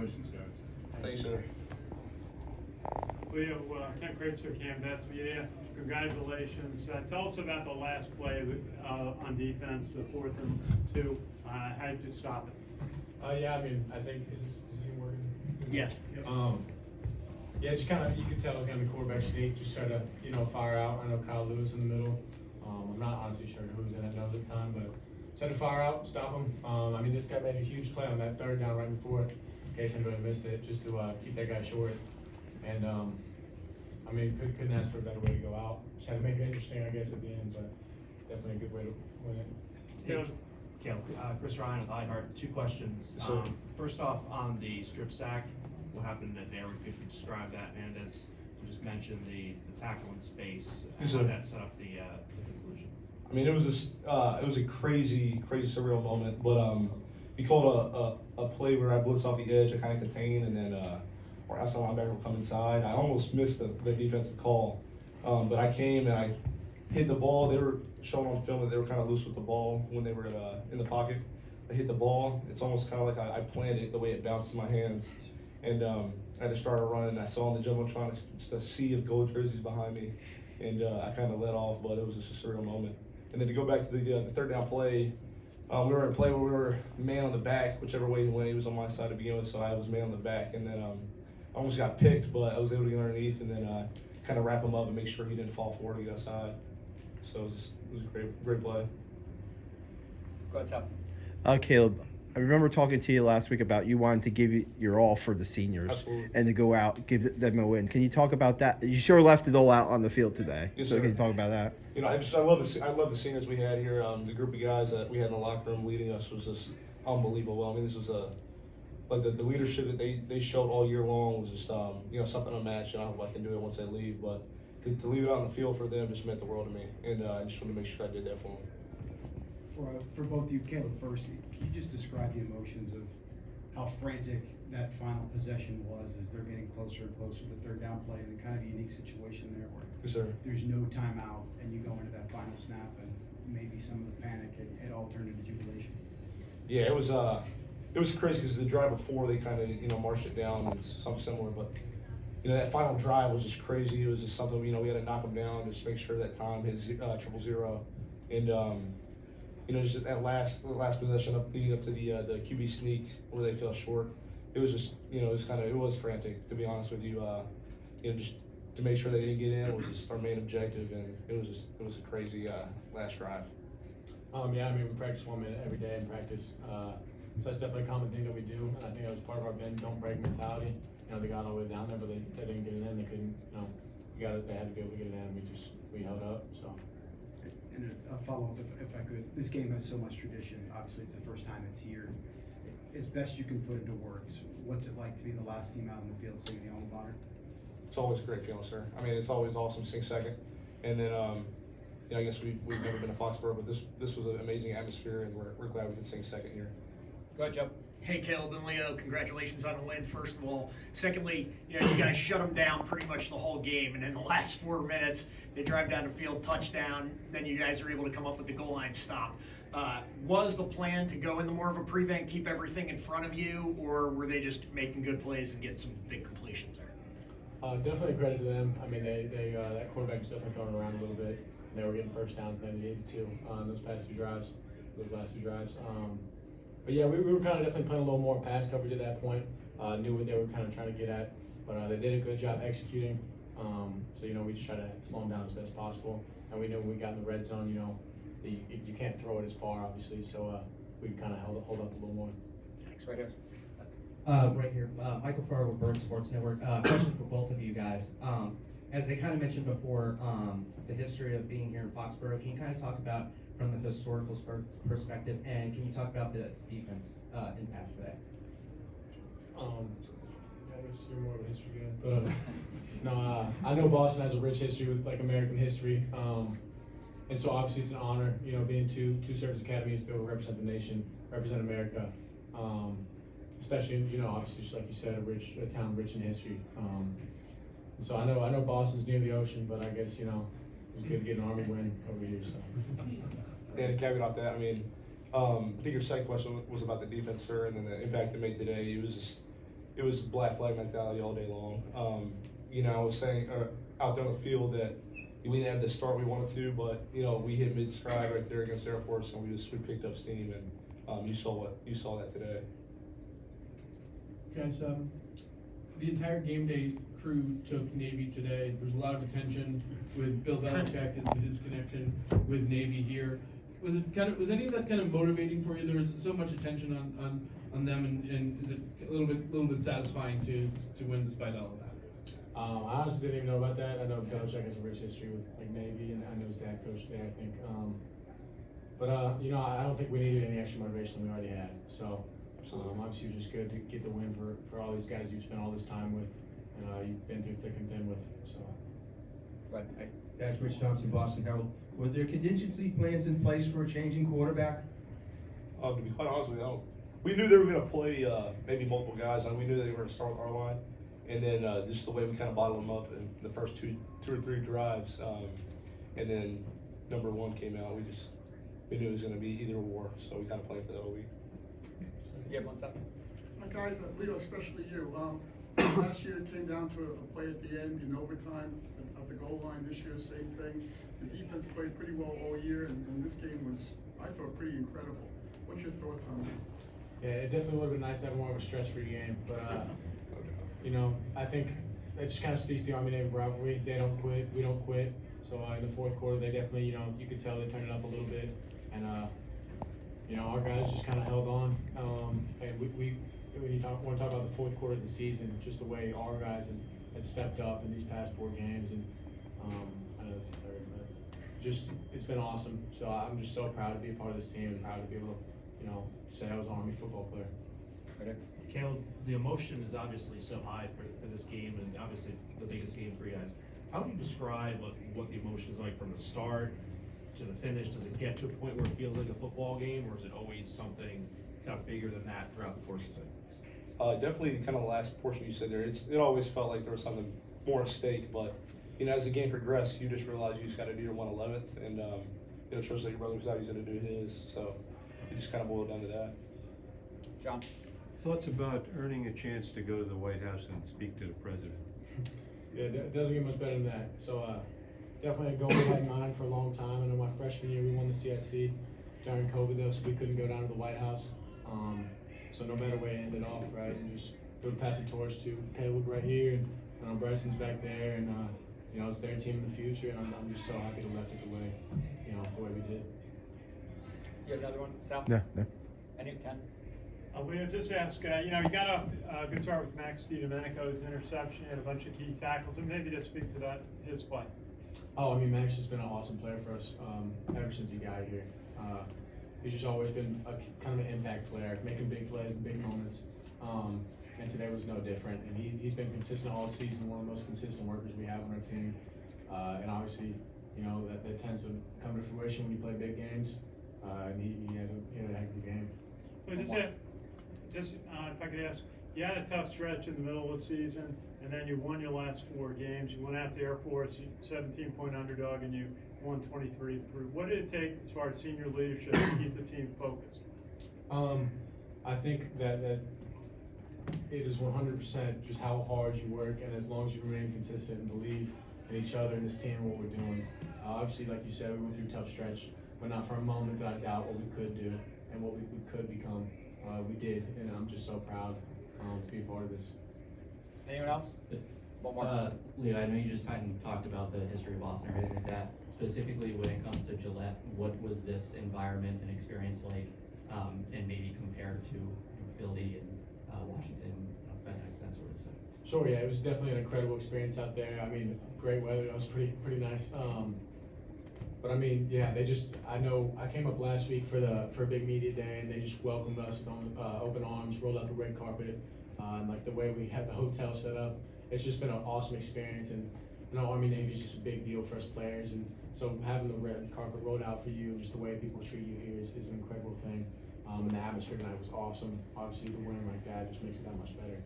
Congratulations, guys. Thanks, sir. Kent Kritzer, Cam, that's yeah. Congratulations. Tell us about the last play on defense, the 4th and 2. How did you stop it? Yeah, I mean, I think is this team working? Yes. Yep. Yeah, just kind of you could tell it was gonna be quarterback sneak. Just try to fire out. I know Kyle Lewis in the middle. I'm not honestly sure who was in that nose at the time, but just had to fire out, stop him. I mean, this guy made a huge play on that 3rd down right before, in case anybody missed it, just to keep that guy short. And I mean, couldn't ask for a better way to go out. Just had to make it interesting, I guess, at the end, but definitely a good way to win it. Yeah. Chris Ryan with iHeart. 2 questions. Yes, sir. First off, on the strip sack, what happened there? If you could describe that, and as you just mentioned, the tackle in space, Yes, how sir. that set up the conclusion. I mean, it was a crazy surreal moment, but he called a play where I blitzed off the edge, I kind of contained, and then our outside linebacker would come inside. I almost missed the defensive call, but I came and I hit the ball. They were showing on film that they were kind of loose with the ball when they were in the pocket. I hit the ball. It's almost kind of like I planned it the way it bounced in my hands, and I just started running. I saw on the jumbotron a sea of gold jerseys behind me, and I kind of let off, but it was just a surreal moment. And then to go back to the 3rd down play, we were in a play where we were man on the back, whichever way he went. He was on my side to begin with, so I was man on the back, and then I almost got picked, but I was able to get underneath and then kind of wrap him up and make sure he didn't fall forward to get outside. So it was a great play. Go ahead, Top. Caleb, I remember talking to you last week about you wanting to give your all for the seniors. Absolutely. And to go out, give them a win. Can you talk about that? You sure left it all out on the field today. Yes, so sir. can you talk about that? You know, I love the seniors we had here. The group of guys that we had in the locker room leading us was just unbelievable. I mean, this was like the leadership that they showed all year long was just something unmatched. And I hope I can do it once I leave, but to leave it out on the field for them just meant the world to me, and I just wanted to make sure I did that for them. For both of you, Caleb, first, can you just describe the emotions of how frantic that final possession was as they're getting closer and closer to the 3rd down play, and kind of a unique situation there where Yes, sir. there's no timeout and you go into that final snap and maybe some of the panic, it all turned into jubilation? Yeah, it was crazy because the drive before they kind of marched it down and something similar, but that final drive was just crazy. It was just something we had to knock them down, just make sure that time hit 000, and just that last possession leading up to the QB sneak where they fell short. It was just it was frantic, to be honest with you. Just to make sure they didn't get in was just our main objective, and it was a crazy last drive. Yeah, I mean, we practice 1 minute every day in practice. So that's definitely a common thing that we do, and I think that was part of our bend, don't break mentality. They got all the way down there, but they didn't get it in. They couldn't, they had to be able to get it in. We held up, so. And a follow-up, if I could, this game has so much tradition. Obviously, it's the first time it's here. As best you can put into words, what's it like to be the last team out in the field singing the alma mater? It's always a great feeling, sir. I mean, it's always awesome to sing second, and then I guess we've never been to Foxborough, but this was an amazing atmosphere, and we're glad we can sing second here. Go ahead, Joe. Hey, Caleb and Leo, congratulations on the win, first of all. Secondly, you guys shut them down pretty much the whole game, and in the last 4 minutes, they drive down the field, touchdown, then you guys are able to come up with the goal line stop. Was the plan to go into more of a prevent, keep everything in front of you, or were they just making good plays and getting some big completions there? Definitely credit to them. I mean, that quarterback was definitely throwing around a little bit. And they were getting first downs, and they needed to on those last 2 drives. But yeah, we were kind of definitely playing a little more pass coverage at that point. Knew what they were kind of trying to get at, but they did a good job executing. So we just try to slow them down as best as possible. And we knew when we got in the red zone, you can't throw it as far, obviously. So we kind of hold up a little more. Thanks. Right here. Right here, Michael Farr with Bird Sports Network. Question for both of you guys. As they kind of mentioned before, the history of being here in Foxborough, can you kind of talk about from the historical perspective, and can you talk about the defense impact for that? I guess you're more of a history guy, but no, I know Boston has a rich history with American history, and so obviously it's an honor, being two service academies to be able to represent the nation, represent America, especially obviously just like you said, a town rich in history. And so I know Boston's near the ocean, but I guess it was good to get an Army win over here. So. And to caveat off that, I mean, I think your second question was about the defense, sir, and then the impact it made today. It was black flag mentality all day long. I was saying out there on the field that we didn't have the start we wanted to, but we hit mid-stride right there against Air Force, and we picked up steam, and you saw that today. Guys, the entire game day crew took Navy today. There's a lot of attention with Bill Belichick and his connection with Navy here. Was any of that kind of motivating for you? There was so much attention on them, and is it a little bit satisfying to win despite all of that? I honestly didn't even know about that. I know Belichick has a rich history with Navy, and I know his dad coached there, I think. I don't think we needed any extra motivation than we already had. So, obviously it was just good to get the win for all these guys you've spent all this time with, and you've been through thick and thin with. So. Right. That's Rich Thompson, Boston Herald. Was there contingency plans in place for a changing quarterback? To be quite honest with you, we knew they were going to play maybe multiple guys. We knew they were going to start with our line, and then just the way we kind of bottled them up in the first two or three drives, and then number one came out. We knew it was going to be either or, so we kind of played for the whole week. You have 1 second. Guys, Leo, especially you. Last year it came down to a play at the end in overtime at the goal line. This year, same thing. The defense played pretty well all year, and this game was, I thought, pretty incredible. What's your thoughts on that? Yeah, it definitely would have been nice to have more of a stress-free game, but I think that just kind of speaks to the Army-Navy rivalry. They don't quit, we don't quit. So in the fourth quarter, they definitely, you could tell they turned it up a little bit, and our guys just kind of held on. And we when you want to talk about the fourth quarter of the season, just the way our guys had stepped up in these past 4 games, and I know it's the third, but it's been awesome. So I'm just so proud to be a part of this team, and proud to be able to, say I was an Army football player. Caleb, the emotion is obviously so high for this game, and obviously it's the biggest game for you guys. How would you describe what the emotion is like from the start to the finish? Does it get to a point where it feels like a football game, or is it always something kind of bigger than that throughout the course of it? Definitely kind of the last portion you said there. It always felt like there was something more at stake, but as the game progressed, you just realize you just got to do your 1/11th, and trust that your brother was out, he's going to do his. So it just kind of boiled down to that. John? Thoughts about earning a chance to go to the White House and speak to the president? Yeah, it doesn't get much better than that. So definitely a goal we had in mind for a long time. I know my freshman year we won the CIC during COVID though, so we couldn't go down to the White House. So no matter where it ended off, right, and just go pass the torch to Kalib right here, and Bryson's back there, and it's their team in the future, and I'm just so happy to left it the way we did. You have another one, Sal? No. Any, Ken? Leo, just ask, you got off a good start with Max DiDomenico's interception, and a bunch of key tackles, and maybe just speak to that, his play. Oh, I mean, Max has been an awesome player for us ever since he got here. He's just always been a kind of an impact player, making big plays in big moments. And today was no different. And he's been consistent all season, one of the most consistent workers we have on our team. And obviously, that tends to come to fruition when you play big games. And he had a heck of a game. But if I could ask, you had a tough stretch in the middle of the season, and then you won your last 4 games. You went out to Air Force, 17-point underdog, and you won 23-3. What did it take as far as senior leadership to keep the team focused? I think that it is 100% just how hard you work, and as long as you remain consistent and believe in each other and this team and what we're doing. Obviously, like you said, we went through a tough stretch, but not for a moment did I doubt what we could do and what we could become. We did, and I'm just so proud to be a part of this. Anyone else? One more. Leo, I know you just kind of talked about the history of Boston and everything like that. Specifically when it comes to Gillette, what was this environment and experience like, and maybe compared to Philly and Washington, FedEx, that sort of stuff? Sure, yeah, it was definitely an incredible experience out there. I mean, great weather, that was pretty nice. But I mean, yeah, I know I came up last week for a big media day, and they just welcomed us with open arms, rolled out the red carpet, and like the way we had the hotel set up. It's just been an awesome experience, and Army Navy is just a big deal for us players, and so having the red carpet rolled out for you, and just the way people treat you here is an incredible thing. And the atmosphere tonight was awesome. Obviously, the win like that just makes it that much better.